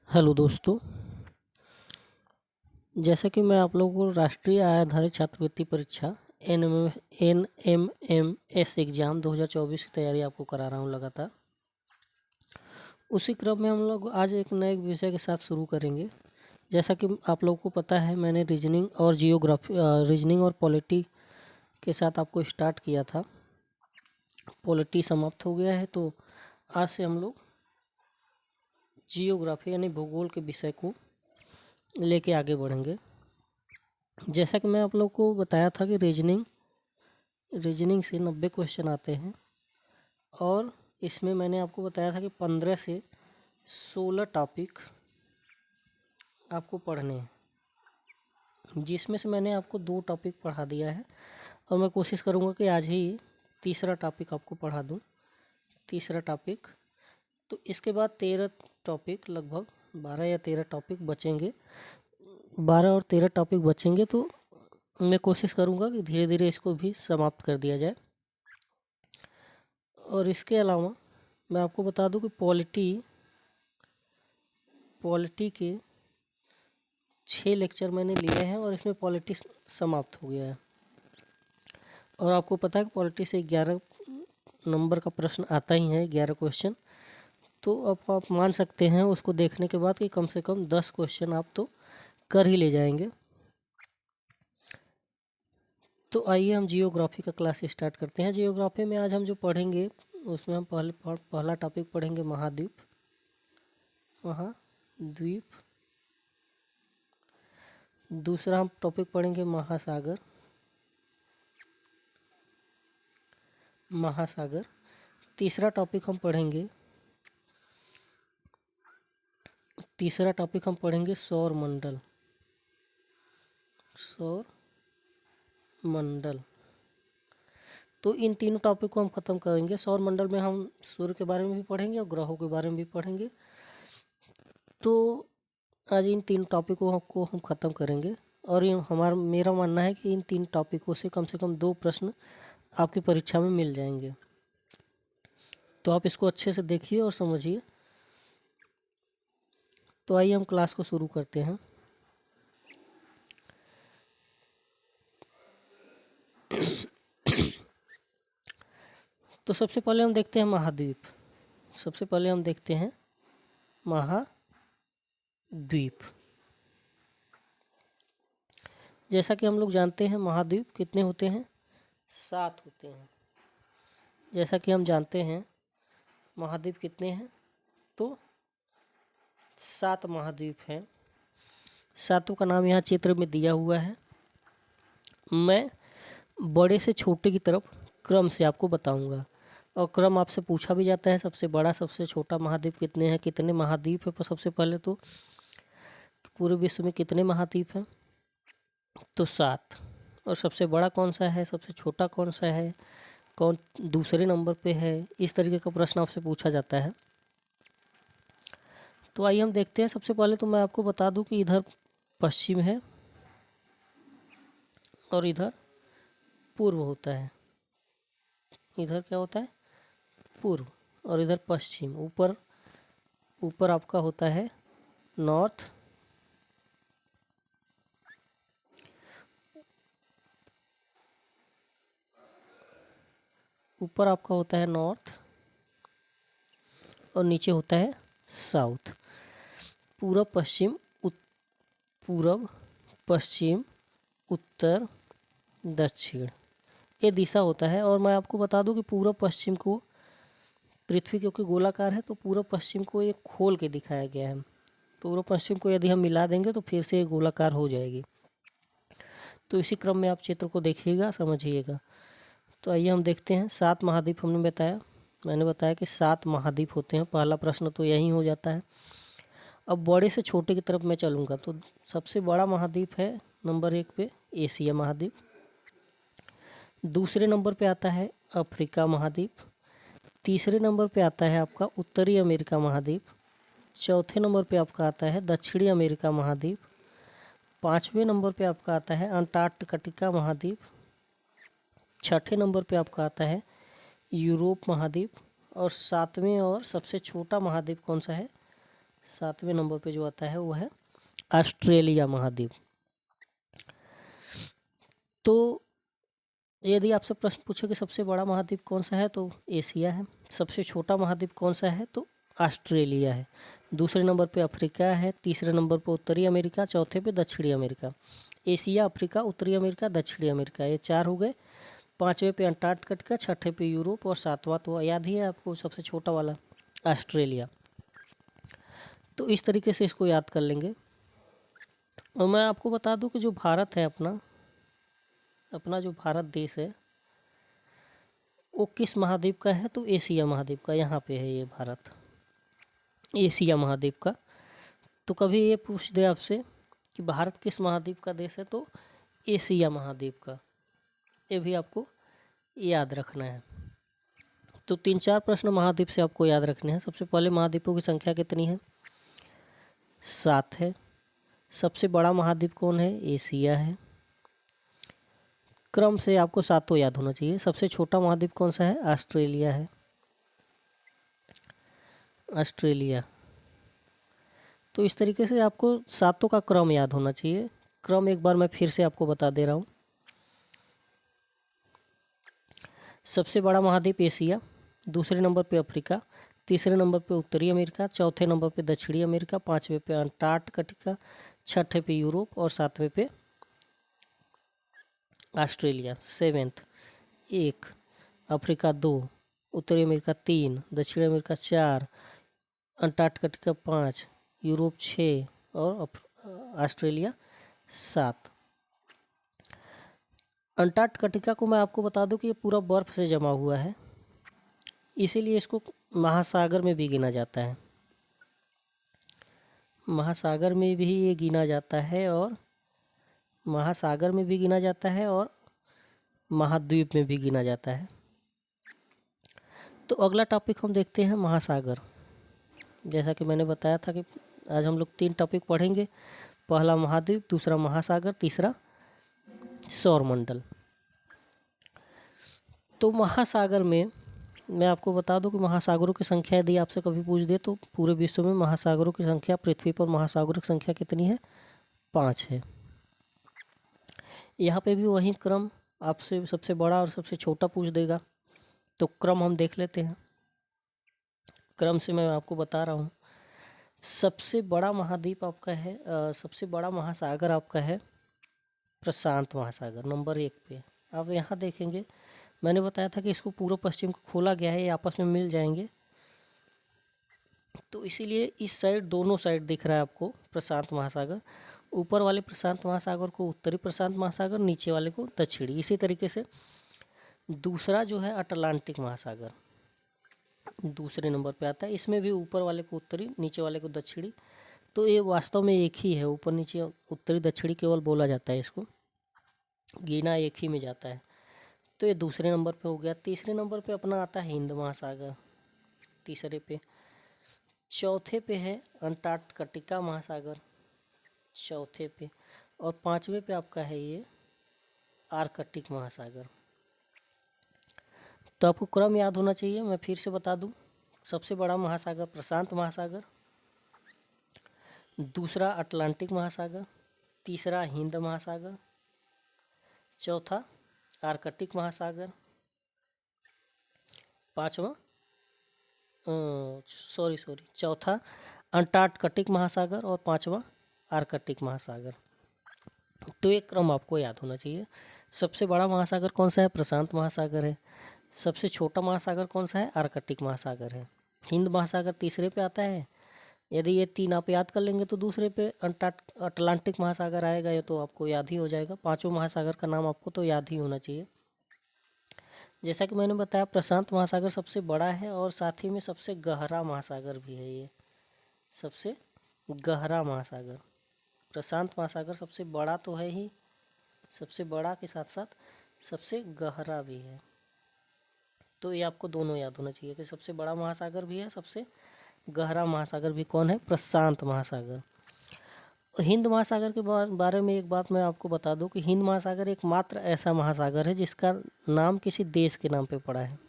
Hello दोस्तों। जैसा कि मैं आप लोगों को राष्ट्रीय आय आधारित छात्रवृत्ति परीक्षा NMMS एग्ज़ाम 2024 की तैयारी आपको करा रहा हूँ लगातार। उसी क्रम में हम लोग आज एक नए विषय के साथ शुरू करेंगे। जैसा कि आप लोगों को पता है, मैंने रीजनिंग और पॉलिटी के साथ आपको स्टार्ट किया था। पॉलिटी समाप्त हो गया है, तो आज से हम लोग जियोग्राफी यानी भूगोल के विषय को लेके आगे बढ़ेंगे। जैसा कि मैं आप लोग को बताया था कि रीजनिंग से 90 क्वेश्चन आते हैं, और इसमें मैंने आपको बताया था कि 15 से 16 टॉपिक आपको पढ़ने हैं, जिसमें से मैंने आपको 2 टॉपिक पढ़ा दिया है, और मैं कोशिश करूँगा कि आज ही तीसरा टॉपिक आपको पढ़ा दूँ। तीसरा टॉपिक, तो इसके बाद 13 टॉपिक, लगभग 12 या 13 टॉपिक बचेंगे। 12 और 13 टॉपिक बचेंगे, तो मैं कोशिश करूँगा कि धीरे धीरे इसको भी समाप्त कर दिया जाए। और इसके अलावा मैं आपको बता दूं कि पॉलिटी के 6 लेक्चर मैंने लिए हैं, और इसमें पॉलिटी समाप्त हो गया है। और आपको पता है कि पॉलिटी से 11 नंबर का प्रश्न आता ही है, 11 क्वेश्चन। तो अब आप मान सकते हैं उसको देखने के बाद कि कम से कम 10 क्वेश्चन आप तो कर ही ले जाएंगे। तो आइए हम जियोग्राफी का क्लास स्टार्ट करते हैं। जियोग्राफी में आज हम जो पढ़ेंगे, उसमें हम पहला टॉपिक पढ़ेंगे महाद्वीप। दूसरा हम टॉपिक पढ़ेंगे महासागर। तीसरा टॉपिक हम पढ़ेंगे सौर मंडल। तो इन तीनों टॉपिक को हम ख़त्म करेंगे। सौर मंडल में हम सूर्य के बारे में भी पढ़ेंगे और ग्रहों के बारे में भी पढ़ेंगे। तो आज इन तीन टॉपिकों को हम ख़त्म करेंगे, और मेरा मानना है कि इन तीन टॉपिकों से कम 2 प्रश्न आपकी परीक्षा में मिल जाएंगे। तो आप इसको अच्छे से देखिए और समझिए। तो आइए हम क्लास को शुरू करते हैं। तो सबसे पहले हम देखते हैं महाद्वीप। जैसा कि हम लोग जानते हैं, महाद्वीप कितने होते हैं? 7 होते हैं। जैसा कि हम जानते हैं महाद्वीप कितने हैं, तो 7 महाद्वीप हैं। सातों का नाम यहाँ चित्र में दिया हुआ है। मैं बड़े से छोटे की तरफ क्रम से आपको बताऊंगा, और क्रम आपसे पूछा भी जाता है, सबसे बड़ा सबसे छोटा महाद्वीप कितने हैं, कितने महाद्वीप है। पर सबसे पहले तो पूरे विश्व में कितने महाद्वीप हैं, तो 7। और सबसे बड़ा कौन सा है, सबसे छोटा कौन सा है, कौन दूसरे नंबर पे है, इस तरीके का प्रश्न आपसे पूछा जाता है। तो आइए हम देखते हैं। सबसे पहले तो मैं आपको बता दूं कि इधर पश्चिम है और इधर पूर्व होता है। इधर क्या होता है? पूर्व, और इधर पश्चिम। ऊपर आपका होता है नॉर्थ, ऊपर आपका होता है नॉर्थ, और नीचे होता है साउथ। पूरब पश्चिम उत्तर दक्षिण, ये दिशा होता है। और मैं आपको बता दूं कि पूरब पश्चिम को, पृथ्वी क्योंकि गोलाकार है, तो पूरब पश्चिम को एक खोल के दिखाया गया है। पूर्व पश्चिम को यदि हम मिला देंगे तो फिर से गोलाकार हो जाएगी। तो इसी क्रम में आप चित्र को देखिएगा, समझिएगा। तो आइए हम देखते हैं। 7 महाद्वीप मैंने बताया कि 7 महाद्वीप होते हैं। पहला प्रश्न तो यही हो जाता है। अब बड़े से छोटे की तरफ मैं चलूँगा, तो सबसे बड़ा महाद्वीप है नंबर 1 पे एशिया महाद्वीप। दूसरे नंबर पे आता है अफ्रीका महाद्वीप। तीसरे नंबर पे आता है आपका उत्तरी अमेरिका महाद्वीप। चौथे नंबर पे आपका आता है दक्षिणी अमेरिका महाद्वीप। 5वें नंबर पे आपका आता है अंटार्कटिका महाद्वीप। 6ठे नंबर पे आपका आता है यूरोप महाद्वीप। और 7वें और सबसे छोटा महाद्वीप कौन सा है? 7वें नंबर पे जो आता है वो है ऑस्ट्रेलिया महाद्वीप। तो यदि आपसे प्रश्न पूछे कि सबसे बड़ा महाद्वीप कौन सा है तो एशिया है। सबसे छोटा महाद्वीप कौन सा है तो ऑस्ट्रेलिया है। दूसरे नंबर पे अफ्रीका है। तीसरे नंबर पे उत्तरी अमेरिका। चौथे पे दक्षिणी अमेरिका। एशिया, अफ्रीका, उत्तरी अमेरिका, दक्षिणी अमेरिका, ये 4 हो गए। 5वें पे अंटार्कटिका, छठे पे यूरोप और 7वां तो याद ही है आपको सबसे छोटा वाला ऑस्ट्रेलिया। तो इस तरीके से इसको याद कर लेंगे। और मैं आपको बता दूं कि जो भारत है अपना जो भारत देश है वो किस महाद्वीप का है तो एशिया महाद्वीप का। यहाँ पे है ये भारत, एशिया महाद्वीप का। तो कभी ये पूछ दे आपसे कि भारत किस महाद्वीप का देश है तो एशिया महाद्वीप का, ये भी आपको याद रखना है। तो 3-4 प्रश्न महाद्वीप से आपको याद रखने हैं। सबसे पहले महाद्वीपों की संख्या कितनी है? 7 है। सबसे बड़ा महाद्वीप कौन है? एशिया है। क्रम से आपको 7 याद होना चाहिए। सबसे छोटा महाद्वीप कौन सा है? ऑस्ट्रेलिया है, ऑस्ट्रेलिया। तो इस तरीके से आपको 7 का क्रम याद होना चाहिए। क्रम एक बार मैं फिर से आपको बता दे रहा हूँ। सबसे बड़ा महाद्वीप एशिया, दूसरे नंबर पे अफ्रीका, तीसरे नंबर पे उत्तरी अमेरिका, चौथे नंबर पे दक्षिणी अमेरिका, 5वें पे अंटार्कटिका, छठे पे यूरोप और 7वें पे ऑस्ट्रेलिया। 7th 1, अफ्रीका 2, उत्तरी अमेरिका 3, दक्षिणी अमेरिका 4, अंटार्कटिका 5, यूरोप 6 और ऑस्ट्रेलिया 7। अंटार्कटिका को मैं आपको बता दूं कि ये पूरा बर्फ़ से जमा हुआ है, इसीलिए इसको महासागर में भी गिना जाता है। महासागर में भी ये गिना जाता है और महासागर में भी गिना जाता है और महाद्वीप में भी गिना जाता है। तो अगला टॉपिक हम देखते हैं महासागर। जैसा कि मैंने बताया था कि आज हम लोग 3 टॉपिक पढ़ेंगे। पहला महाद्वीप, दूसरा महासागर, तीसरा सौरमंडल। तो महासागर में मैं आपको बता दूं कि महासागरों की संख्या यदि आपसे कभी पूछ दे तो पूरे विश्व में महासागरों की संख्या, पृथ्वी पर महासागरों की संख्या कितनी है? 5 है। यहाँ पे भी वही क्रम आपसे सबसे बड़ा और सबसे छोटा पूछ देगा। तो क्रम हम देख लेते हैं। क्रम से मैं आपको बता रहा हूँ। सबसे बड़ा महाद्वीप आपका है, सबसे बड़ा महासागर आपका है प्रशांत महासागर, नंबर 1 पे। आप यहाँ देखेंगे, मैंने बताया था कि इसको पूर्व पश्चिम को खोला गया है, ये आपस में मिल जाएंगे। तो इसीलिए इस साइड, दोनों साइड दिख रहा है आपको प्रशांत महासागर। ऊपर वाले प्रशांत महासागर को उत्तरी प्रशांत महासागर, नीचे वाले को दक्षिणी। इसी तरीके से दूसरा जो है अटलांटिक महासागर दूसरे नंबर पे आता है। इसमें भी ऊपर वाले को उत्तरी, नीचे वाले को दक्षिणी। तो ये वास्तव में एक ही है, ऊपर नीचे उत्तरी दक्षिणी केवल बोला जाता है, इसको गिना एक ही में जाता है। तो ये दूसरे नंबर पे हो गया। तीसरे नंबर पे अपना आता है हिंद महासागर, तीसरे पे। चौथे पे है अंटार्कटिका महासागर, चौथे पे। और 5वें पे आपका है ये आर्कटिक महासागर। तो आपको क्रम याद होना चाहिए, मैं फिर से बता दूं। सबसे बड़ा महासागर प्रशांत महासागर, दूसरा अटलांटिक महासागर, तीसरा हिंद महासागर, चौथा आर्कटिक महासागर, पांचवा चौथा अंटार्कटिक महासागर और 5वां आर्कटिक महासागर। तो एक क्रम आपको याद होना चाहिए। सबसे बड़ा महासागर कौन सा है? प्रशांत महासागर है। सबसे छोटा महासागर कौन सा है? आर्कटिक महासागर है। हिंद महासागर तीसरे पे आता है। यदि ये 3 आप याद कर लेंगे तो दूसरे पे अटलांटिक महासागर आएगा, ये तो आपको याद ही हो जाएगा। 5वें महासागर का नाम आपको तो याद ही होना चाहिए। जैसा कि मैंने बताया, प्रशांत महासागर सबसे बड़ा है और साथ ही में सबसे गहरा महासागर भी है। ये सबसे गहरा महासागर, प्रशांत महासागर सबसे बड़ा तो है ही, सबसे बड़ा के साथ साथ सबसे गहरा भी है। तो ये आपको दोनों याद होना चाहिए कि सबसे बड़ा महासागर भी है, सबसे गहरा महासागर भी। कौन है? प्रशांत महासागर। हिंद महासागर के बारे में एक बात मैं आपको बता दूं कि हिंद महासागर एकमात्र ऐसा महासागर है जिसका नाम किसी देश के नाम पे पड़ा है।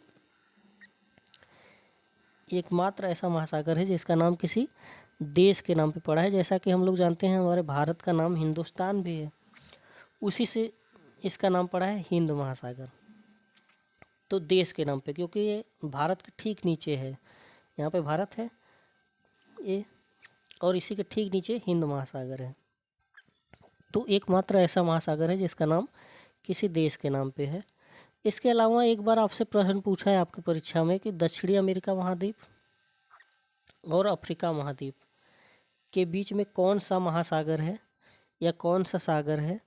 एकमात्र ऐसा महासागर है जिसका नाम किसी देश के नाम पे पड़ा है। जैसा कि हम लोग जानते हैं हमारे भारत का नाम हिंदुस्तान भी है, उसी से इसका नाम पड़ा है हिंद महासागर। तो देश के नाम पे, क्योंकि ये भारत के ठीक नीचे है, यहाँ पे भारत है ये, और इसी के ठीक नीचे हिंद महासागर है। तो एकमात्र ऐसा महासागर है जिसका नाम किसी देश के नाम पे है। इसके अलावा एक बार आपसे प्रश्न पूछा है आपकी परीक्षा में कि दक्षिणी अमेरिका महाद्वीप और अफ्रीका महाद्वीप के बीच में कौन सा महासागर है या कौन सा सागर है।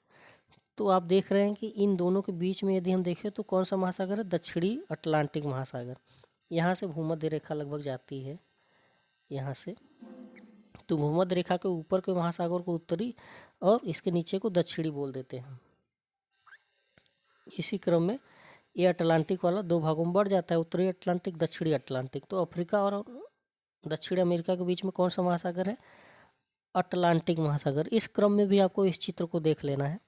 तो आप देख रहे हैं कि इन दोनों के बीच में यदि हम देखें तो कौन सा महासागर है, दक्षिणी अटलांटिक महासागर। यहाँ से भूमध्य रेखा लगभग जाती है यहाँ से, तो भूमध्य रेखा के ऊपर के महासागर को उत्तरी और इसके नीचे को दक्षिणी बोल देते हैं। इसी क्रम में ये अटलांटिक वाला दो भागों में बढ़ जाता है, उत्तरी अटलांटिक, दक्षिणी अटलांटिक। तो अफ्रीका और दक्षिण अमेरिका के बीच में कौन सा महासागर है, अटलांटिक महासागर। इस क्रम में भी आपको इस चित्र को देख लेना है।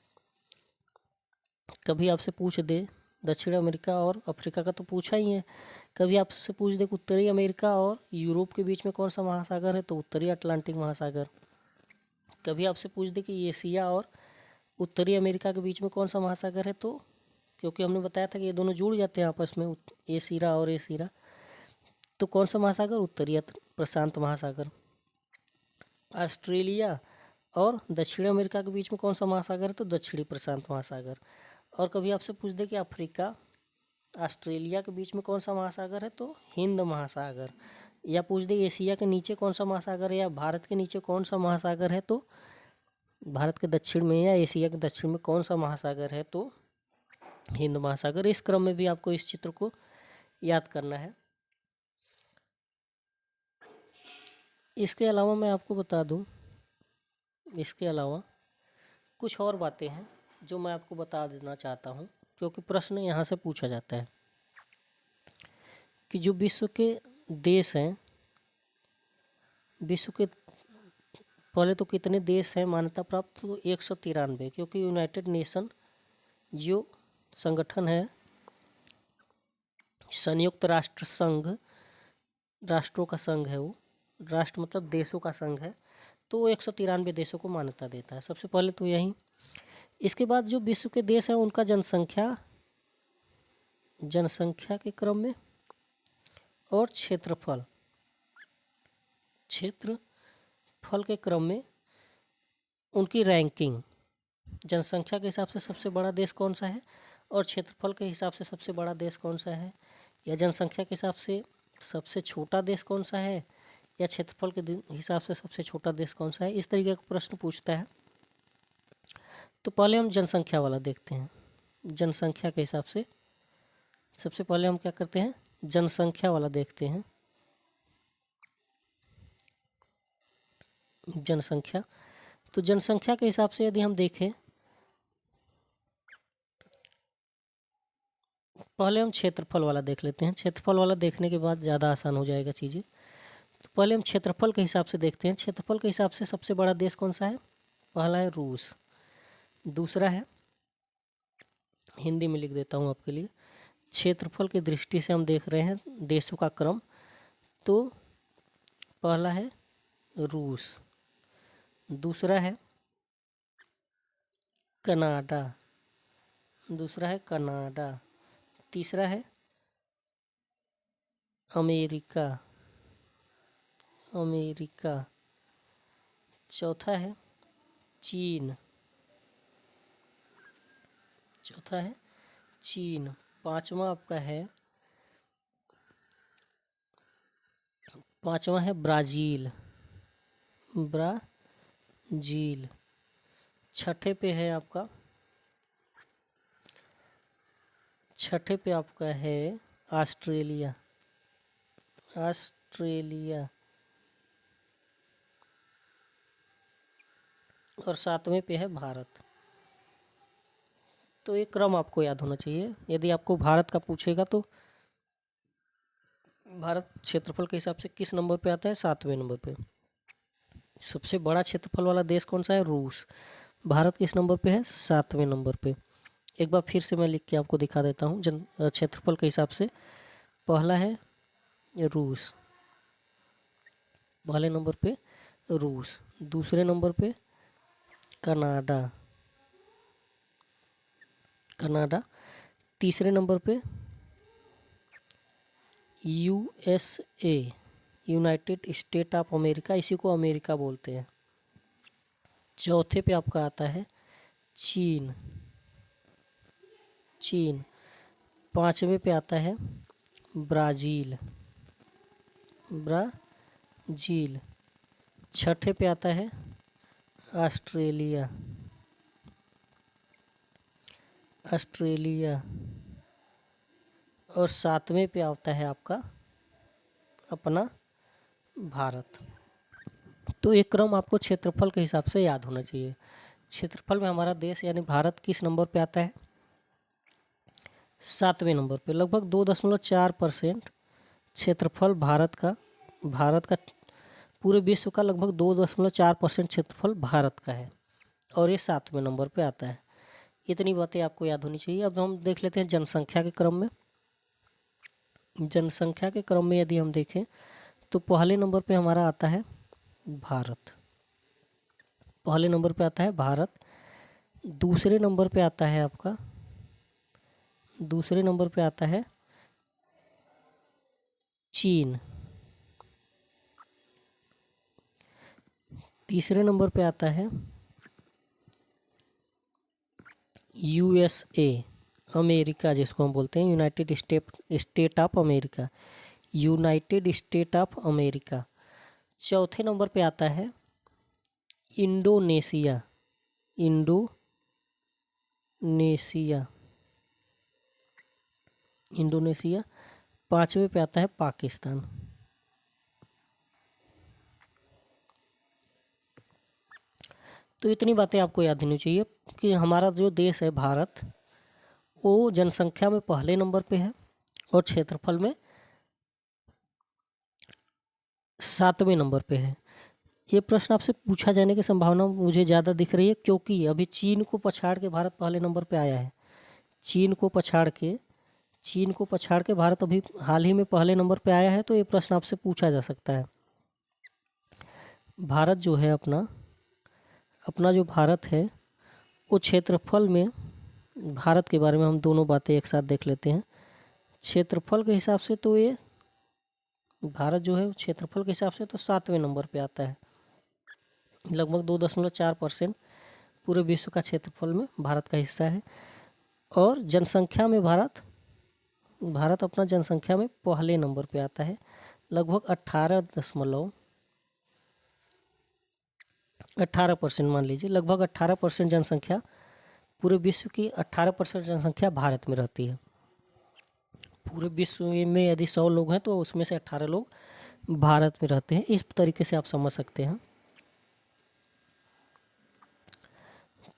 कभी आपसे पूछ दे दक्षिण अमेरिका और अफ्रीका का तो पूछा ही है, कभी आपसे पूछ दे उत्तरी अमेरिका और यूरोप के बीच में कौन सा महासागर है, तो उत्तरी अटलांटिक महासागर। कभी आपसे पूछ दे कि एशिया और उत्तरी अमेरिका के बीच में कौन सा महासागर है, तो क्योंकि हमने बताया था कि ये दोनों जुड़ जाते हैं आपस में, एशिरा और एशिरा, तो कौन सा महासागर, उत्तरी प्रशांत महासागर। ऑस्ट्रेलिया और दक्षिण अमेरिका के बीच में कौन सा महासागर है, तो दक्षिणी प्रशांत महासागर। और कभी आपसे पूछ दे कि अफ्रीका ऑस्ट्रेलिया के बीच में कौन सा महासागर है, तो हिंद महासागर। या पूछ दे एशिया के नीचे कौन सा महासागर है या भारत के नीचे कौन सा महासागर है, तो भारत के दक्षिण में या एशिया के दक्षिण में कौन सा महासागर है, तो हिंद महासागर। इस क्रम में भी आपको इस चित्र को याद करना है। इसके अलावा मैं आपको बता दूं, इसके अलावा कुछ और बातें हैं जो मैं आपको बता देना चाहता हूं, क्योंकि प्रश्न यहाँ से पूछा जाता है कि जो विश्व के देश हैं, विश्व के पहले तो कितने देश हैं मान्यता प्राप्त, तो 193, क्योंकि यूनाइटेड नेशन जो संगठन है, संयुक्त राष्ट्र संघ, राष्ट्रों का संघ है वो, राष्ट्र मतलब देशों का संघ है, तो वो 193 देशों को मान्यता देता है। सबसे पहले तो यही। इसके बाद जो विश्व के देश हैं उनका जनसंख्या के क्रम में और क्षेत्रफल के क्रम में उनकी रैंकिंग, जनसंख्या के हिसाब से सबसे बड़ा देश कौन सा है और क्षेत्रफल के हिसाब से सबसे बड़ा देश कौन सा है, या जनसंख्या के हिसाब से सबसे छोटा देश कौन सा है, या क्षेत्रफल के हिसाब से सबसे छोटा देश कौन सा है। इस तरीके का प्रश्न पूछता है। तो पहले हम जनसंख्या वाला देखते हैं। जनसंख्या के हिसाब से सबसे पहले हम क्या करते हैं, जनसंख्या वाला देखते हैं। जनसंख्या, तो जनसंख्या के हिसाब से यदि हम देखें, पहले हम क्षेत्रफल वाला देख लेते हैं। क्षेत्रफल वाला देखने के बाद ज़्यादा आसान हो जाएगा चीज़ें। तो पहले हम क्षेत्रफल के हिसाब से देखते हैं। क्षेत्रफल के हिसाब से सबसे बड़ा देश कौन सा है, पहला है रूस, दूसरा है, हिंदी में लिख देता हूँ आपके लिए, क्षेत्रफल की दृष्टि से हम देख रहे हैं देशों का क्रम, तो पहला है रूस, दूसरा है कनाडा, तीसरा है अमेरिका, चौथा है चीन, पांचवा आपका है, ब्राज़ील, छठे पे आपका है ऑस्ट्रेलिया, और सातवें पे है भारत। तो ये क्रम आपको याद होना चाहिए। यदि आपको भारत का पूछेगा तो भारत क्षेत्रफल के हिसाब से किस नंबर पे आता है, 7वें नंबर पे। सबसे बड़ा क्षेत्रफल वाला देश कौन सा है, रूस। भारत किस नंबर पे है, 7वें नंबर पे। एक बार फिर से मैं लिख के आपको दिखा देता हूँ। क्षेत्रफल के हिसाब से पहला है रूस, पहले नंबर पे रूस। दूसरे नंबर पे कनाडा, कनाडा। तीसरे नंबर पे USA, United state of America, इसी को अमेरिका बोलते हैं। चौथे पे आपका आता है चीन, चीन। पांचवे पे आता है ब्राज़ील, ब्राज़ील। छठे पे आता है ऑस्ट्रेलिया, ऑस्ट्रेलिया। और सातवें पे आता है आपका अपना भारत। तो एक क्रम आपको क्षेत्रफल के हिसाब से याद होना चाहिए। क्षेत्रफल में हमारा देश यानी भारत किस नंबर पे आता है? 7वें नंबर पे। लगभग 2.4% क्षेत्रफल भारत का पूरे विश्व का लगभग 2.4% क्षेत्रफल भारत का है और ये 7वें नंबर पे आता है। इतनी बातें आपको याद होनी चाहिए। अब हम देख लेते हैं जनसंख्या के क्रम में। जनसंख्या के क्रम में यदि हम देखें तो पहले नंबर पे हमारा आता है भारत, पहले नंबर पे आता है भारत। दूसरे नंबर पे आता है आपका, दूसरे नंबर पे आता है चीन। तीसरे नंबर पे आता है यूएसए, अमेरिका, जिसको हम बोलते हैं United state of America, United state of America. चौथे नंबर पे आता है इंडोनेशिया, इंडोनेशिया, इंडोनेशिया। पांचवे पे आता है पाकिस्तान। तो इतनी बातें आपको याद होनी चाहिए कि हमारा जो देश है भारत, वो जनसंख्या में पहले नंबर पे है और क्षेत्रफल में 7वें नंबर पे है। ये प्रश्न आपसे पूछा जाने की संभावना मुझे ज़्यादा दिख रही है क्योंकि अभी चीन को पछाड़ के भारत पहले नंबर पे आया है। चीन को पछाड़ के भारत अभी हाल ही में पहले नंबर पे आया है। तो ये प्रश्न आपसे पूछा जा सकता है। भारत जो है अपना जो भारत है वो क्षेत्रफल में, भारत के बारे में हम दोनों बातें एक साथ देख लेते हैं। क्षेत्रफल के हिसाब से तो ये भारत जो है क्षेत्रफल के हिसाब से तो 7वें नंबर पे आता है। लगभग 2.4% पूरे विश्व का क्षेत्रफल में भारत का हिस्सा है। और जनसंख्या में भारत अपना जनसंख्या में पहले नंबर पे आता है। लगभग 18% मान लीजिए, लगभग 18% जनसंख्या, पूरे विश्व की 18% जनसंख्या भारत में रहती है। पूरे विश्व में यदि 100 लोग हैं तो उसमें से 18 लोग भारत में रहते हैं। इस तरीके से आप समझ सकते हैं।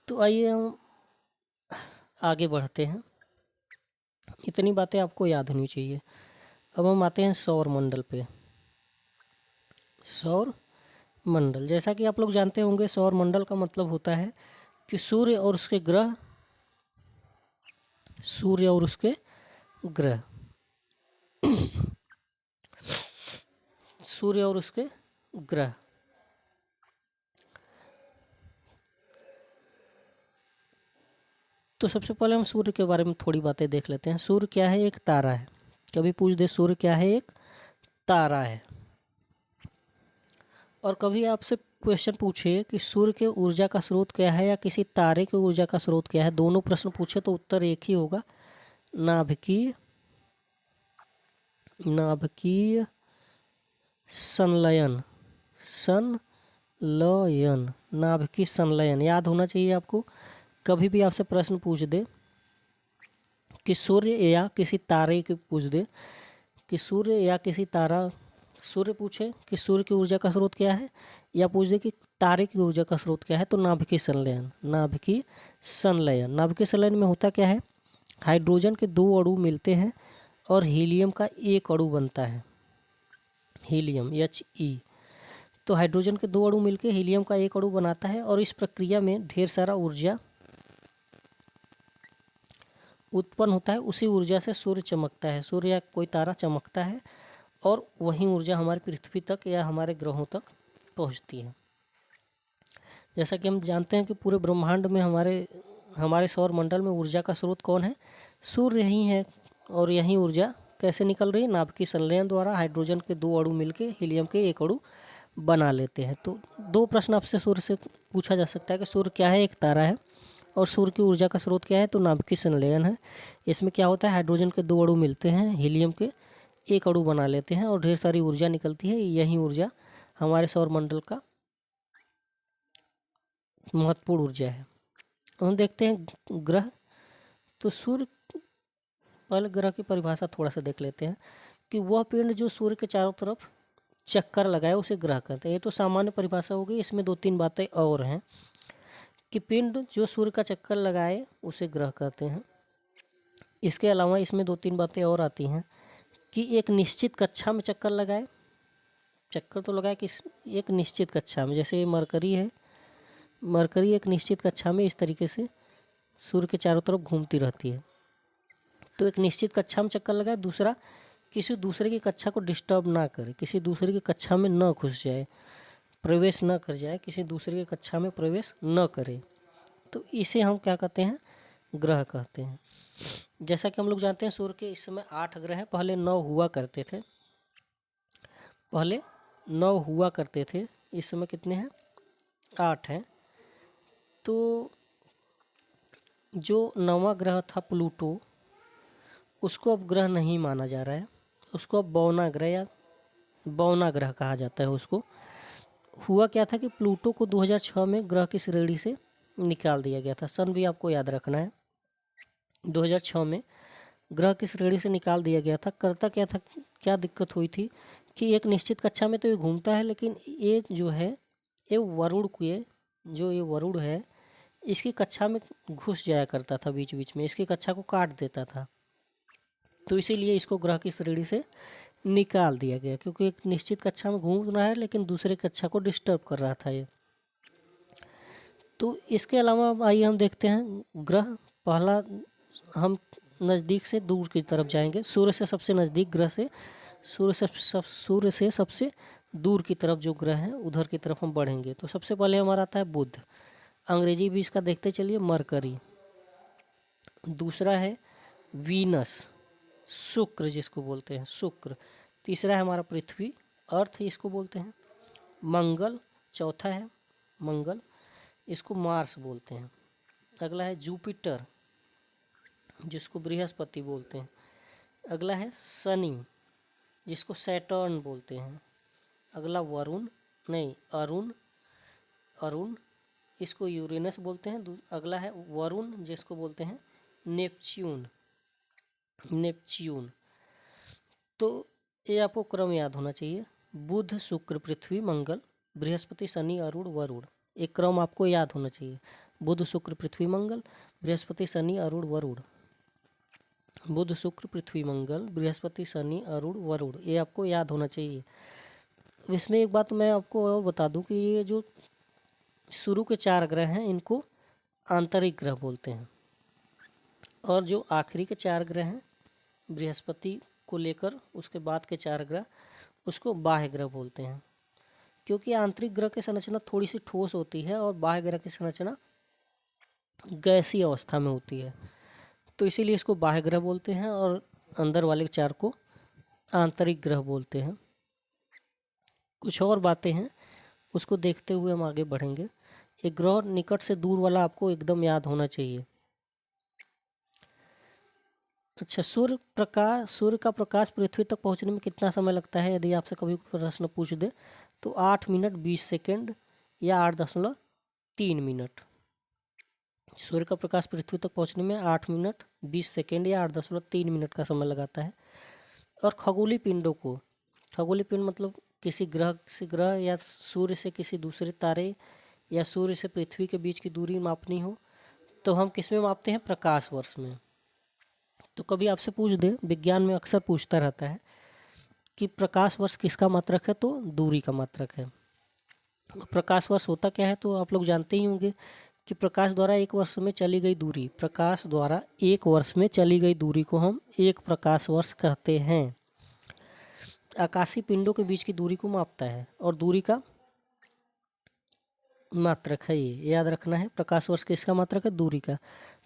तो आइए हम आगे बढ़ते हैं। इतनी बातें आपको याद होनी चाहिए। अब हम आते हैं सौर मंडल पे। सौर मंडल, जैसा कि आप लोग जानते होंगे, सौर मंडल का मतलब होता है कि सूर्य और उसके ग्रह, सूर्य और उसके ग्रह, सूर्य और उसके ग्रह। तो सबसे पहले हम सूर्य के बारे में थोड़ी बातें देख लेते हैं। सूर्य क्या है? एक तारा है। कभी पूछ दे सूर्य क्या है? एक तारा है। और कभी आपसे क्वेश्चन पूछे कि सूर्य के ऊर्जा का स्रोत क्या है या किसी तारे के ऊर्जा का स्रोत क्या है, दोनों प्रश्न पूछे तो उत्तर एक ही होगा, नाभिकीय संलयन, नाभिकीय संलयन याद होना चाहिए आपको। कभी भी आपसे प्रश्न पूछ दे कि सूर्य या किसी तारे के पूछ दे कि सूर्य या किसी तारा, सूर्य पूछे कि सूर्य की ऊर्जा का स्रोत क्या है या पूछ दे कि तारे की ऊर्जा का स्रोत क्या है, तो नाभिकीय संलयन, नाभिकीय संलयन। नाभिकीय संलयन में होता क्या है? हाइड्रोजन के 2 अणु मिलते हैं और हीलियम का एक अणु बनता है, हीलियम He। तो हाइड्रोजन के 2 अणु मिलकर हीलियम का एक अणु बनाता है और इस प्रक्रिया में ढेर सारा ऊर्जा उत्पन्न होता है। उसी ऊर्जा से सूर्य चमकता है, सूर्य या कोई तारा चमकता है और वही ऊर्जा हमारी पृथ्वी तक या हमारे ग्रहों तक पहुंचती है। जैसा कि हम जानते हैं कि पूरे ब्रह्मांड में हमारे सौर मंडल में ऊर्जा का स्रोत कौन है? सूर्य ही है। और यही ऊर्जा कैसे निकल रही है? नाभिकीय संलयन द्वारा हाइड्रोजन के 2 अणु मिलके हीलियम के 1 अणु बना लेते हैं। तो 2 प्रश्न आपसे सूर्य से पूछा जा सकता है कि सूर्य क्या है? एक तारा है। और सूर्य की ऊर्जा का स्रोत क्या है? तो नाभिकीय संलयन है। इसमें क्या होता है? हाइड्रोजन के 2 अणु मिलते हैं, हीलियम के 1 अणु बना लेते हैं और ढेर सारी ऊर्जा निकलती है। यही ऊर्जा हमारे सौर मंडल का महत्वपूर्ण ऊर्जा है। हम देखते हैं ग्रह। तो सूर्य, पहले ग्रह की परिभाषा थोड़ा सा देख लेते हैं कि वह पिंड जो सूर्य के चारों तरफ चक्कर लगाए उसे ग्रह कहते हैं। ये तो सामान्य परिभाषा हो गई। इसमें 2-3 बातें और हैं कि पिंड जो सूर्य का चक्कर लगाए उसे ग्रह कहते हैं। इसके अलावा इसमें 2-3 बातें और आती हैं कि एक निश्चित कक्षा में चक्कर लगाए। चक्कर तो लगाए किस एक निश्चित कक्षा में, जैसे मरकरी है। मरकरी एक निश्चित कक्षा में इस तरीके से सूर्य के चारों तरफ घूमती रहती है। तो एक निश्चित कक्षा में चक्कर लगाए। दूसरा, किसी दूसरे की कक्षा को डिस्टर्ब ना करे, किसी दूसरे की कक्षा में न घुस जाए, प्रवेश न कर जाए, किसी दूसरे की कक्षा में प्रवेश न करे। तो इसे हम क्या कहते हैं? ग्रह कहते हैं। जैसा कि हम लोग जानते हैं सूर्य के इस समय 8 ग्रह हैं। पहले 9 हुआ करते थे। इस समय कितने हैं? 8 हैं। तो जो 9वां ग्रह था प्लूटो, उसको अब ग्रह नहीं माना जा रहा है। उसको अब बौना ग्रह कहा जाता है उसको। हुआ क्या था कि प्लूटो को 2006 में ग्रह की श्रेणी से निकाल दिया गया था। सन भी आपको याद रखना है। 2006 में ग्रह की श्रेणी से निकाल दिया गया था। करता क्या था, क्या दिक्कत हुई थी कि एक निश्चित कक्षा में तो ये घूमता है, लेकिन ये जो है ये वरुण है, इसकी कक्षा में घुस जाया करता था बीच बीच में, इसकी कक्षा को काट देता था। तो इसीलिए इसको ग्रह की श्रेणी से निकाल दिया गया, क्योंकि एक निश्चित कक्षा में घूम रहा है लेकिन दूसरे कक्षा को डिस्टर्ब कर रहा था ये। तो इसके अलावा आइए हम देखते हैं ग्रह। पहला, हम नज़दीक से दूर की तरफ जाएंगे। सूर्य से सबसे नज़दीक ग्रह से सूर्य से सबसे दूर की तरफ जो ग्रह हैं उधर की तरफ हम बढ़ेंगे। तो सबसे पहले हमारा आता है बुध। अंग्रेजी भी इसका देखते चलिए, मरकरी। दूसरा है वीनस, शुक्र जिसको बोलते हैं, शुक्र। तीसरा है हमारा पृथ्वी, अर्थ इसको बोलते हैं। मंगल चौथा है, मंगल, इसको मार्स बोलते हैं। अगला है जुपिटर, जिसको बृहस्पति बोलते हैं। अगला है शनि, जिसको सैटर्न बोलते हैं। अगला अरुण, इसको यूरेनस बोलते हैं। अगला है वरुण, जिसको बोलते हैं नेपच्यून। तो ये आपको क्रम याद होना चाहिए। बुध, शुक्र, पृथ्वी, मंगल, बृहस्पति, शनि, अरुण, वरुण। एक क्रम आपको याद होना चाहिए। बुध, शुक्र, पृथ्वी, मंगल, बृहस्पति, शनि, अरुण, वरुण। बुध, शुक्र, पृथ्वी, मंगल, बृहस्पति, शनि, अरुण, वरुण। ये आपको याद होना चाहिए। इसमें एक बात मैं आपको और बता दूं कि ये जो शुरू के 4 ग्रह हैं इनको आंतरिक ग्रह बोलते हैं, और जो आखिरी के 4 ग्रह हैं बृहस्पति को लेकर उसके बाद के 4 ग्रह, उसको बाह्य ग्रह बोलते हैं। क्योंकि आंतरिक ग्रह की संरचना थोड़ी सी ठोस होती है और बाह्य ग्रह की संरचना गैसीय अवस्था में होती है, तो इसीलिए इसको बाह्य ग्रह बोलते हैं और अंदर वाले 4 को आंतरिक ग्रह बोलते हैं। कुछ और बातें हैं, उसको देखते हुए हम आगे बढ़ेंगे। एक ग्रह निकट से दूर वाला आपको एकदम याद होना चाहिए। अच्छा, सूर्य का प्रकाश पृथ्वी तक पहुंचने में कितना समय लगता है? यदि आपसे कभी प्रश्न पूछ दे तो 8 मिनट 20 सेकेंड या 8.3 मिनट। सूर्य का प्रकाश पृथ्वी तक पहुंचने में 8 मिनट 20 सेकेंड या 8.3 मिनट का समय लगाता है। और खगोलीय पिंड मतलब किसी ग्रह से ग्रह या सूर्य से किसी दूसरे तारे या सूर्य से पृथ्वी के बीच की दूरी मापनी हो तो हम किस में मापते हैं? प्रकाश वर्ष में। तो कभी आपसे पूछ दे, विज्ञान में अक्सर पूछता रहता है कि प्रकाश वर्ष किसका मात्रक है? तो दूरी का मात्रक है। प्रकाश वर्ष होता क्या है? तो आप लोग जानते ही होंगे कि प्रकाश द्वारा एक वर्ष में चली गई दूरी को हम 1 प्रकाश वर्ष कहते हैं। आकाशीय पिंडों के बीच की दूरी को मापता है और दूरी का मात्रक है, ये याद रखना है। प्रकाश वर्ष किसका मात्रक है? दूरी का।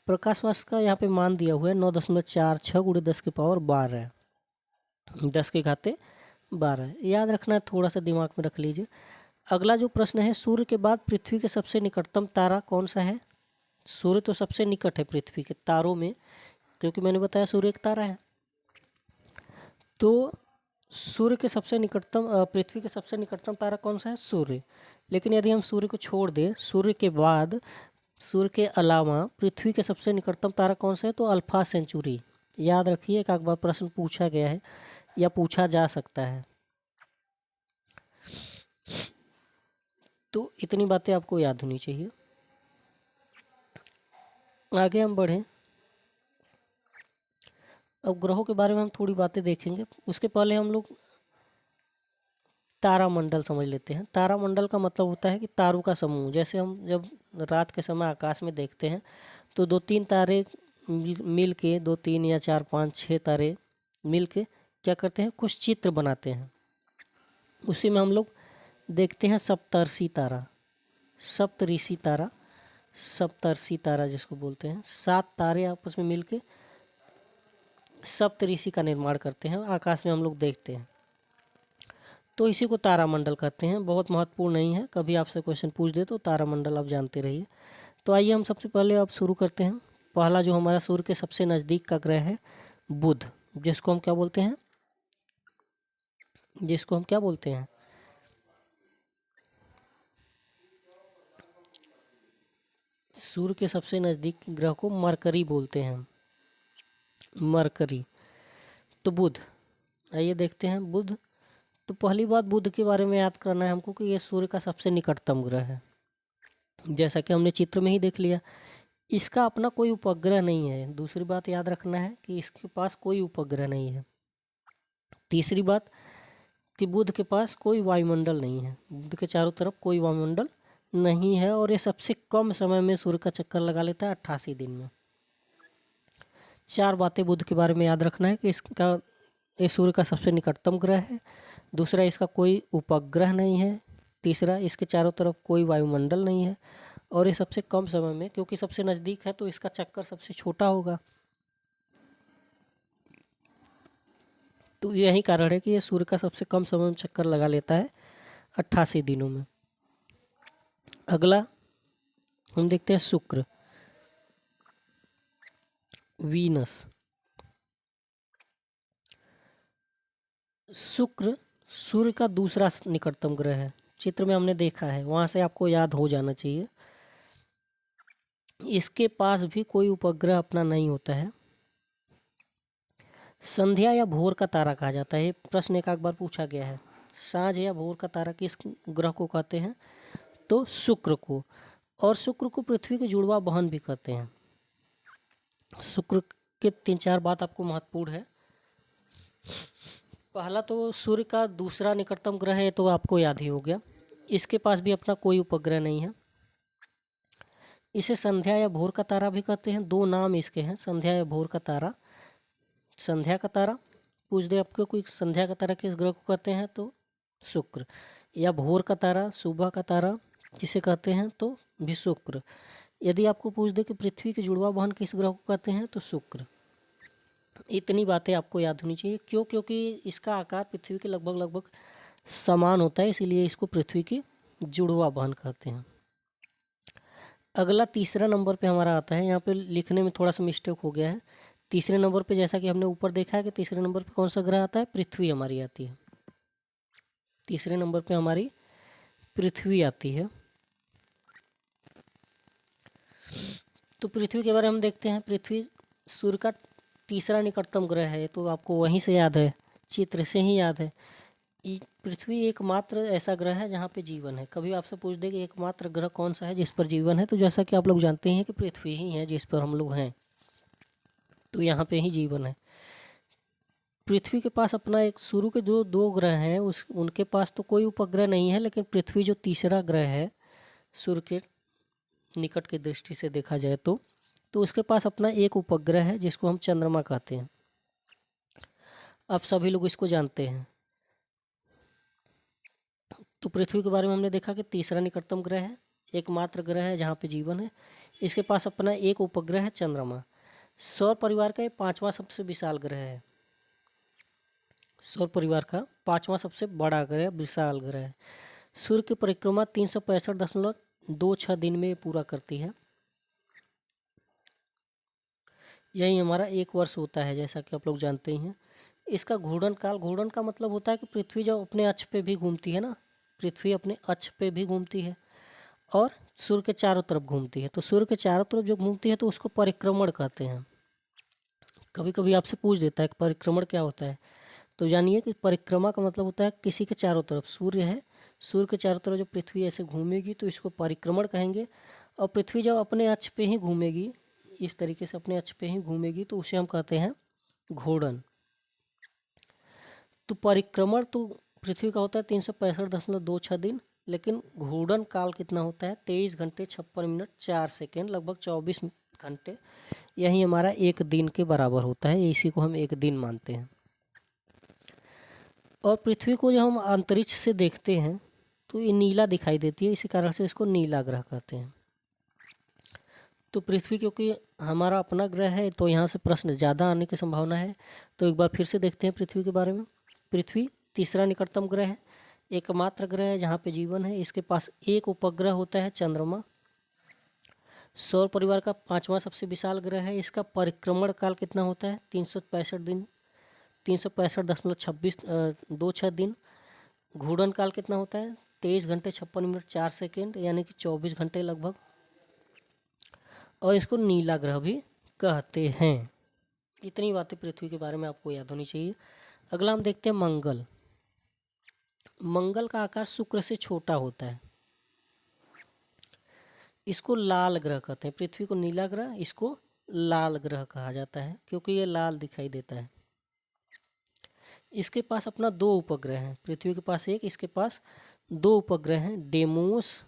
प्रकाश वर्ष का यहाँ पे मान दिया हुआ है 9.46 गुणे 10⁻12, 10⁻12 याद रखना है, थोड़ा सा दिमाग में रख लीजिए। अगला जो प्रश्न है, सूर्य के बाद पृथ्वी के सबसे निकटतम तारा कौन सा है? सूर्य तो सबसे निकट है पृथ्वी के तारों में, क्योंकि मैंने बताया सूर्य एक तारा है। तो सूर्य के सबसे निकटतम पृथ्वी के सबसे निकटतम तारा कौन सा है? सूर्य। लेकिन यदि हम सूर्य को छोड़ दें, सूर्य के बाद, सूर्य के अलावा पृथ्वी के सबसे निकटतम तारा कौन सा है? तो अल्फा सेंचुरी। याद रखिए, एक बार प्रश्न पूछा गया है या पूछा जा सकता है। तो इतनी बातें आपको याद होनी चाहिए। आगे हम बढ़ें, अब ग्रहों के बारे में हम थोड़ी बातें देखेंगे। उसके पहले हम लोग तारामंडल समझ लेते हैं। तारामंडल का मतलब होता है कि तारों का समूह। जैसे हम जब रात के समय आकाश में देखते हैं तो 2-3 तारे मिल के, 2-3 या 4-5-6 तारे मिल के क्या करते हैं? कुछ चित्र बनाते हैं। उसी में हम लोग देखते हैं सप्तर्षि तारा, सप्तऋषि तारा, सप्तर्षि तारा जिसको बोलते हैं। 7 तारे आपस में मिलके सप्तऋषि का निर्माण करते हैं, आकाश में हम लोग देखते हैं। तो इसी को तारामंडल कहते हैं। बहुत महत्वपूर्ण नहीं है, कभी आपसे क्वेश्चन पूछ दे तो तारामंडल आप जानते रहिए। तो आइए हम सबसे पहले अब शुरू करते हैं। पहला जो हमारा सूर्य के सबसे नज़दीक का ग्रह है बुध, जिसको हम क्या बोलते हैं? जिसको हम क्या बोलते हैं? सूर्य के सबसे नज़दीक ग्रह को मरकरी बोलते हैं, मरकरी। तो बुध, आइए देखते हैं बुध। तो पहली बात बुध के बारे में याद करना है हमको कि ये सूर्य का सबसे निकटतम ग्रह है। जैसा कि हमने चित्र में ही देख लिया, इसका अपना कोई उपग्रह नहीं है। दूसरी बात याद रखना है कि इसके पास कोई उपग्रह नहीं है। तीसरी बात कि बुध के पास कोई वायुमंडल नहीं है, बुध के चारों तरफ कोई वायुमंडल नहीं है। और ये सबसे कम समय में सूर्य का चक्कर लगा लेता है, 88 दिन में। 4 बातें बुध के बारे में याद रखना है कि इसका, ये सूर्य का सबसे निकटतम ग्रह है। दूसरा, इसका कोई उपग्रह नहीं है। तीसरा, इसके चारों तरफ कोई वायुमंडल नहीं है। और ये सबसे कम समय में, क्योंकि सबसे नज़दीक है तो इसका चक्कर सबसे छोटा होगा। तो यही कारण है कि ये सूर्य का सबसे कम समय में चक्कर लगा लेता है, 88 दिनों में। अगला हम देखते हैं शुक्र, वीनस। शुक्र सूर्य का दूसरा निकटतम ग्रह है। चित्र में हमने देखा है, वहाँ से आपको याद हो जाना चाहिए। इसके पास भी कोई उपग्रह अपना नहीं होता है। संध्या या भोर का तारा कहा जाता है। ये प्रश्न एक बार पूछा गया है, सांझ या भोर का तारा किस ग्रह को कहते हैं? तो शुक्र को। और शुक्र को पृथ्वी के जुड़वा बहन भी कहते हैं। शुक्र के 3-4 बात आपको महत्वपूर्ण है। पहला तो सूर्य का दूसरा निकटतम ग्रह है, तो आपको याद ही हो गया। इसके पास भी अपना कोई उपग्रह नहीं है। इसे संध्या या भोर का तारा भी कहते हैं। 2 नाम इसके हैं, संध्या या भोर का तारा। संध्या का तारा पूछ दे आपको कोई, संध्या का तारा किस ग्रह को कहते हैं? तो शुक्र। या भोर का तारा, सुबह का तारा किसे कहते हैं? तो भी शुक्र। यदि आपको पूछ दे कि पृथ्वी के जुड़वा बहन किस ग्रह को कहते हैं? तो शुक्र। इतनी बातें आपको याद होनी चाहिए। क्यों? क्योंकि इसका आकार पृथ्वी के लगभग समान होता है, इसीलिए इसको पृथ्वी की जुड़वा बहन कहते हैं। अगला तीसरा नंबर पे हमारा आता है। यहाँ पे लिखने में थोड़ा सा मिस्टेक हो गया है। तीसरे नंबर पे, जैसा कि हमने ऊपर देखा है कि तीसरे नंबर पे कौन सा ग्रह आता है? पृथ्वी हमारी आती है। तीसरे नंबर पे हमारी पृथ्वी आती है। तो पृथ्वी के बारे में हम देखते हैं। पृथ्वी सूर्य का तीसरा निकटतम ग्रह है, तो आपको वहीं से याद है, चित्र से ही याद है। पृथ्वी एकमात्र ऐसा ग्रह है जहाँ पे जीवन है। कभी आपसे पूछ दे कि एकमात्र ग्रह कौन सा है जिस पर जीवन है, तो जैसा कि आप लोग जानते हैं कि पृथ्वी ही है जिस पर हम लोग हैं। तो यहाँ पे ही जीवन है। पृथ्वी के पास अपना एक, शुरू के जो 2 ग्रह हैं उनके पास तो कोई उपग्रह नहीं है, लेकिन पृथ्वी जो तीसरा ग्रह है सूर्य के निकट की दृष्टि से देखा जाए तो उसके पास अपना एक उपग्रह है जिसको हम चंद्रमा कहते हैं। अब सभी लोग इसको जानते हैं। तो पृथ्वी के बारे में हमने देखा कि तीसरा निकटतम ग्रह है, एकमात्र ग्रह है जहाँ पे जीवन है। इसके पास अपना एक उपग्रह है चंद्रमा। सौर परिवार का ये 5वां सबसे विशाल ग्रह है। सौर परिवार का 5वां सबसे बड़ा ग्रह, विशाल ग्रह है। सूर्य की परिक्रमा 365.26 दिन में पूरा करती है। यही हमारा एक वर्ष होता है, जैसा कि आप लोग जानते ही हैं। इसका घूर्णन काल, घूर्णन का मतलब होता है कि पृथ्वी जब अपने अक्ष पे भी घूमती है ना, पृथ्वी अपने अक्ष पे भी घूमती है और सूर्य के चारों तरफ घूमती है। तो सूर्य के चारों तरफ जो घूमती है तो उसको परिक्रमण कहते हैं। कभी कभी आपसे पूछ देता है कि परिक्रमण क्या होता है, तो जानिए कि परिक्रमा का मतलब होता है किसी के चारों तरफ, सूर्य है, सूर्य के चारों तरफ जो पृथ्वी ऐसे घूमेगी तो इसको परिक्रमण कहेंगे। और पृथ्वी जब अपने अक्ष पे ही घूमेगी, इस तरीके से अपने अक्ष पे ही घूमेगी, तो उसे हम कहते हैं घूर्णन। तो परिक्रमण तो पृथ्वी का होता है 365.26 दिन, लेकिन घूर्णन काल कितना होता है 23 घंटे 56 मिनट 4 सेकेंड, लगभग 24 घंटे। यही हमारा एक दिन के बराबर होता है, इसी को हम एक दिन मानते हैं। और पृथ्वी को जब हम अंतरिक्ष से देखते हैं तो ये नीला दिखाई देती है, इसी कारण से इसको नीला ग्रह कहते हैं। तो पृथ्वी क्योंकि हमारा अपना ग्रह है तो यहाँ से प्रश्न ज़्यादा आने की संभावना है। तो एक बार फिर से देखते हैं पृथ्वी के बारे में। पृथ्वी तीसरा निकटतम ग्रह है, एकमात्र ग्रह है जहाँ पे जीवन है। इसके पास एक उपग्रह होता है चंद्रमा। सौर परिवार का 5वां सबसे विशाल ग्रह है। इसका परिक्रमण काल कितना होता है 365 दिन, 365.26 दिन। घूर्णन काल कितना होता है 23 घंटे 56 मिनट 4 सेकेंड, यानी कि 24 घंटे लगभग। और इसको नीला ग्रह भी कहते हैं। इतनी बातें पृथ्वी के बारे में आपको याद होनी चाहिए। अगला हम देखते हैं मंगल। मंगल का आकार शुक्र से छोटा होता है। इसको लाल ग्रह कहते हैं। पृथ्वी को नीला ग्रह, इसको लाल ग्रह कहा जाता है क्योंकि ये लाल दिखाई देता है। इसके पास अपना 2 उपग्रह हैं। पृथ्वी के पास एक, इसके पास 2 उपग्रह हैं, डेमोस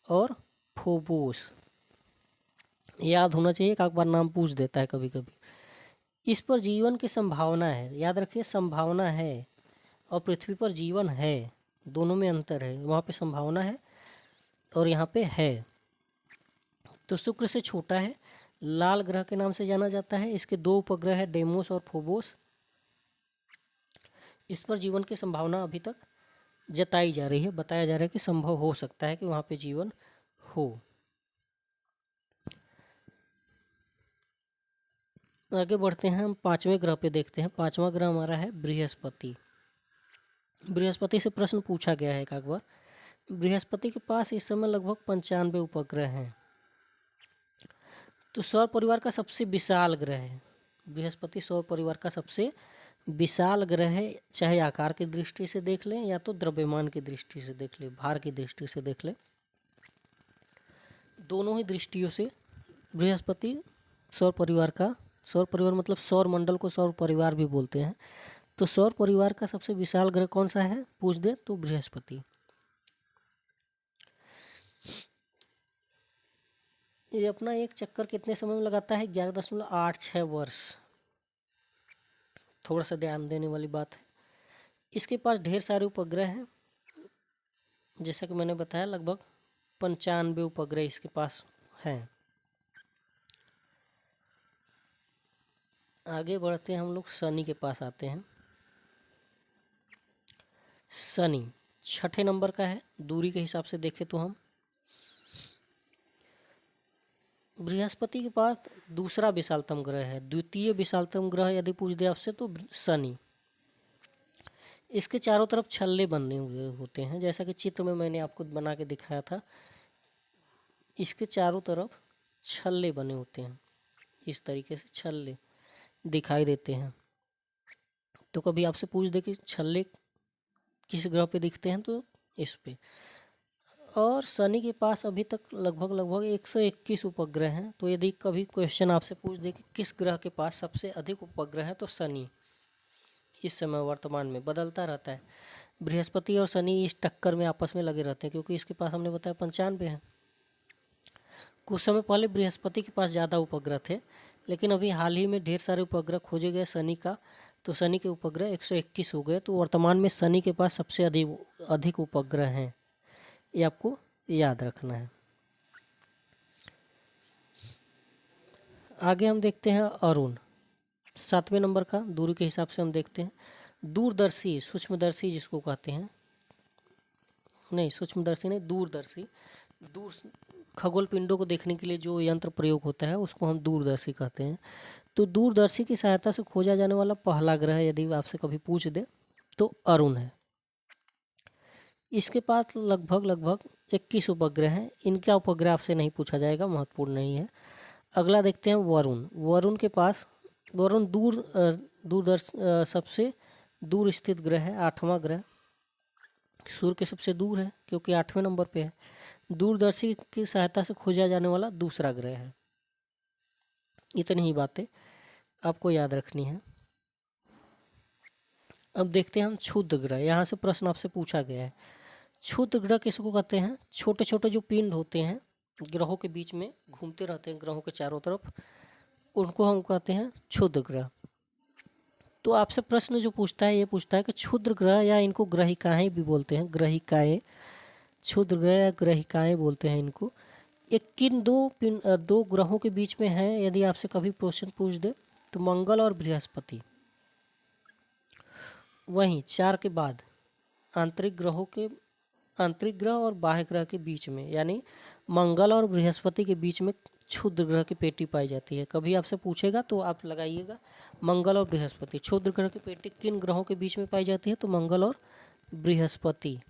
और फोबोस। याद होना चाहिए, एक बार नाम पूछ देता है कभी कभी। इस पर जीवन की संभावना है, याद रखिए संभावना है, और पृथ्वी पर जीवन है, दोनों में अंतर है। वहाँ पे संभावना है और यहाँ पे है। तो शुक्र से छोटा है, लाल ग्रह के नाम से जाना जाता है। इसके 2 उपग्रह है, डेमोस और फोबोस। इस पर जीवन की संभावना अभी तक जताई जा रही है, बताया जा रहा है कि संभव हो सकता है कि वहाँ पे जीवन हो। आगे बढ़ते हैं, हम 5वें ग्रह पे देखते हैं। 5वां ग्रह हमारा है बृहस्पति। बृहस्पति से प्रश्न पूछा गया है एक बार। बृहस्पति के पास इस समय लगभग 95 उपग्रह हैं। तो सौर परिवार का सबसे विशाल ग्रह है बृहस्पति। सौर परिवार का सबसे विशाल ग्रह है, चाहे आकार की दृष्टि से देख लें या तो द्रव्यमान की दृष्टि से देख लें, भार की दृष्टि से देख लें। दोनों ही दृष्टियों से बृहस्पति सौर परिवार का, सौर परिवार मतलब सौर मंडल को सौर परिवार भी बोलते हैं। तो सौर परिवार का सबसे विशाल ग्रह कौन सा है पूछ दे तो बृहस्पति। ये अपना एक चक्कर कितने समय में लगाता है 11.86 वर्ष। थोड़ा सा ध्यान देने वाली बात है। इसके पास ढेर सारे उपग्रह हैं, जैसा कि मैंने बताया लगभग 95 उपग्रह इसके पास हैं। आगे बढ़ते हैं, हम लोग शनि के पास आते हैं। शनि 6ठे नंबर का है दूरी के हिसाब से देखें तो हम। बृहस्पति के पास दूसरा विशालतम ग्रह है। द्वितीय विशालतम ग्रह यदि पूछ दे आपसे तो शनि। इसके चारों तरफ छल्ले बने हुए होते हैं, जैसा कि चित्र में मैंने आपको बना के दिखाया था। इसके चारों तरफ छल्ले बने होते हैं, इस तरीके से छल्ले दिखाई देते हैं। तो कभी आपसे पूछ दे कि छल्ले किस ग्रह पे दिखते हैं तो इस पे। और शनि के पास अभी तक लगभग 121 उपग्रह हैं। तो यदि कभी क्वेश्चन आपसे पूछ दे कि किस ग्रह के पास सबसे अधिक उपग्रह हैं तो शनि इस समय वर्तमान में, बदलता रहता है। बृहस्पति और शनि इस टक्कर में आपस में लगे रहते हैं क्योंकि इसके पास हमने बताया 95 हैं। कुछ समय पहले बृहस्पति के पास ज़्यादा उपग्रह थे, लेकिन अभी हाल ही में ढेर सारे उपग्रह खोजे गए शनि का, तो शनि के उपग्रह 121 हो गए। तो वर्तमान में शनि के पास सबसे अधिक उपग्रह हैं, ये आपको याद रखना है। आगे हम देखते हैं अरुण, 7वें नंबर का दूरी के हिसाब से हम देखते हैं। दूरदर्शी, सूक्ष्मदर्शी जिसको कहते हैं, नहीं सूक्ष्मदर्शी नहीं, दूरदर्शी, दूर खगोल पिंडों को देखने के लिए जो यंत्र प्रयोग होता है उसको हम दूरदर्शी कहते हैं। तो दूरदर्शी की सहायता से खोजा जाने वाला पहला ग्रह यदि आपसे कभी पूछ दे तो अरुण है। इसके पास लगभग 21 उपग्रह हैं। इनका उपग्रह आपसे नहीं पूछा जाएगा, महत्वपूर्ण नहीं है। अगला देखते हैं वरुण। वरुण के पास, वरुण सबसे दूर स्थित ग्रह है, 8वां ग्रह, सूर्य के सबसे दूर है क्योंकि 8वें नंबर पे है। दूरदर्शी की सहायता से खोजा जाने वाला दूसरा ग्रह है। इतनी ही बातें आपको याद रखनी है। अब देखते हैं हम क्षुद्र ग्रह। यहाँ से प्रश्न आपसे पूछा गया है। क्षुद्र ग्रह किसको कहते हैं? छोटे छोटे जो पिंड होते हैं ग्रहों के बीच में घूमते रहते हैं, ग्रहों के चारों तरफ, उनको हम कहते हैं क्षुद्र ग्रह। तो आपसे प्रश्न जो पूछता है ये पूछता है कि क्षुद्र ग्रह या इनको ग्रहिकाएं भी बोलते हैं, ग्रहिकाएं, क्षुद्र ग्रह या ग्रहिकाएं बोलते हैं इनको। एक किन दो ग्रहों के बीच में है यदि आपसे कभी प्रश्न पूछ दे तो मंगल और बृहस्पति। वहीं 4 के बाद आंतरिक ग्रह और बाह्य ग्रह के बीच में, यानी मंगल और बृहस्पति के बीच में क्षुद्र ग्रह की पेटी पाई जाती है। कभी आपसे पूछेगा तो आप लगाइएगा मंगल और बृहस्पति। क्षुद्र ग्रह की पेटी किन ग्रहों के बीच में पाई जाती है? तो मंगल और बृहस्पति।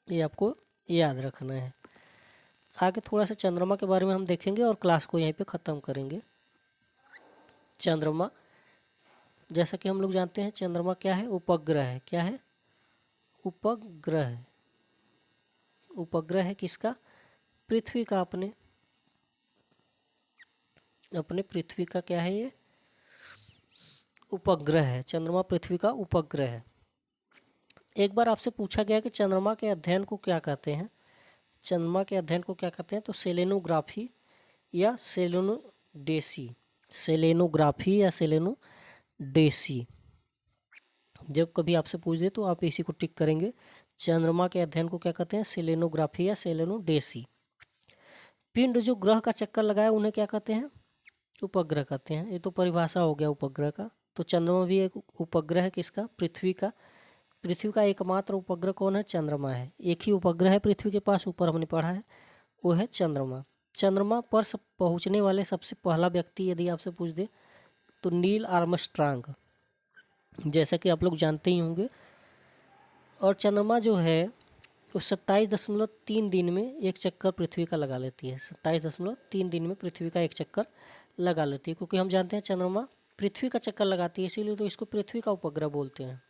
ये आपको याद रखना है। आगे थोड़ा सा चंद्रमा के बारे में हम देखेंगे और क्लास को यहीं पे ख़त्म करेंगे। चंद्रमा, जैसा कि हम लोग जानते हैं चंद्रमा क्या है? उपग्रह है। क्या है? उपग्रह है। उपग्रह है किसका? पृथ्वी का। अपने पृथ्वी का क्या है ये? उपग्रह है। चंद्रमा पृथ्वी का उपग्रह है। एक बार आपसे पूछा गया कि चंद्रमा के अध्ययन को क्या कहते हैं? चंद्रमा के अध्ययन को क्या कहते हैं? तो सेलेनोग्राफी या सेलेनोडेसी। सेलेनोग्राफी या सेलेनोडेसी। जब कभी आपसे पूछ दे तो आप इसी को टिक करेंगे। चंद्रमा के अध्ययन को क्या कहते हैं? सेलेनोग्राफी या सेलेनोडेसी। पिंड जो ग्रह का चक्कर लगाए उन्हें क्या कहते हैं? उपग्रह कहते हैं। ये तो परिभाषा हो गया उपग्रह का। तो चंद्रमा भी एक उपग्रह है किसका? पृथ्वी का। पृथ्वी का एकमात्र उपग्रह कौन है? चंद्रमा है। एक ही उपग्रह है पृथ्वी के पास, ऊपर हमने पढ़ा है, वो है चंद्रमा। चंद्रमा पर पहुंचने वाले सबसे पहला व्यक्ति यदि आपसे पूछ दे तो नील आर्मस्ट्रांग, जैसा कि आप लोग जानते ही होंगे। और चंद्रमा जो है वो 27.3 दिन में एक चक्कर पृथ्वी का लगा लेती है। 27.3 दिन में पृथ्वी का एक चक्कर लगा लेती है, क्योंकि हम जानते हैं चंद्रमा पृथ्वी का चक्कर लगाती है, इसीलिए तो इसको पृथ्वी का उपग्रह बोलते हैं।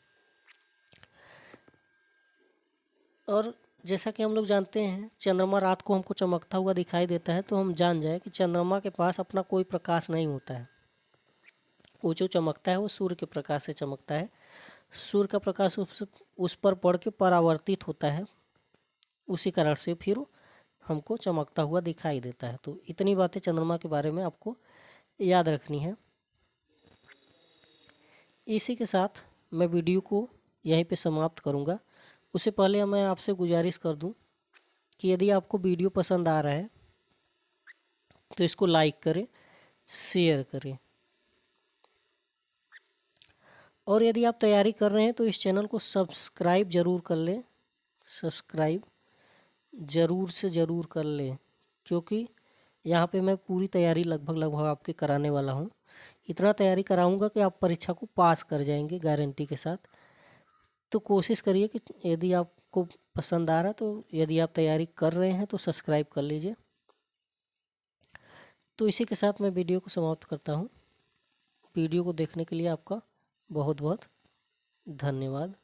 और जैसा कि हम लोग जानते हैं चंद्रमा रात को हमको चमकता हुआ दिखाई देता है, तो हम जान जाए कि चंद्रमा के पास अपना कोई प्रकाश नहीं होता है। वो जो चमकता है वो सूर्य के प्रकाश से चमकता है। सूर्य का प्रकाश उस पर पड़ के परावर्तित होता है, उसी कारण से फिर हमको चमकता हुआ दिखाई देता है। तो इतनी बातें चंद्रमा के बारे में आपको याद रखनी है। इसी के साथ मैं वीडियो को यहीं पे समाप्त करूँगा। उससे पहले मैं आपसे गुजारिश कर दूं कि यदि आपको वीडियो पसंद आ रहा है तो इसको लाइक करें, शेयर करें, और यदि आप तैयारी कर रहे हैं तो इस चैनल को सब्सक्राइब ज़रूर कर लें। सब्सक्राइब ज़रूर से ज़रूर कर लें, क्योंकि यहाँ पे मैं पूरी तैयारी लगभग आपके कराने वाला हूँ। इतना तैयारी कराऊंगा कि आप परीक्षा को पास कर जाएंगे गारंटी के साथ। तो कोशिश करिए कि यदि आपको पसंद आ रहा तो यदि आप तैयारी कर रहे हैं तो सब्सक्राइब कर लीजिए। तो इसी के साथ मैं वीडियो को समाप्त करता हूँ। वीडियो को देखने के लिए आपका बहुत बहुत धन्यवाद।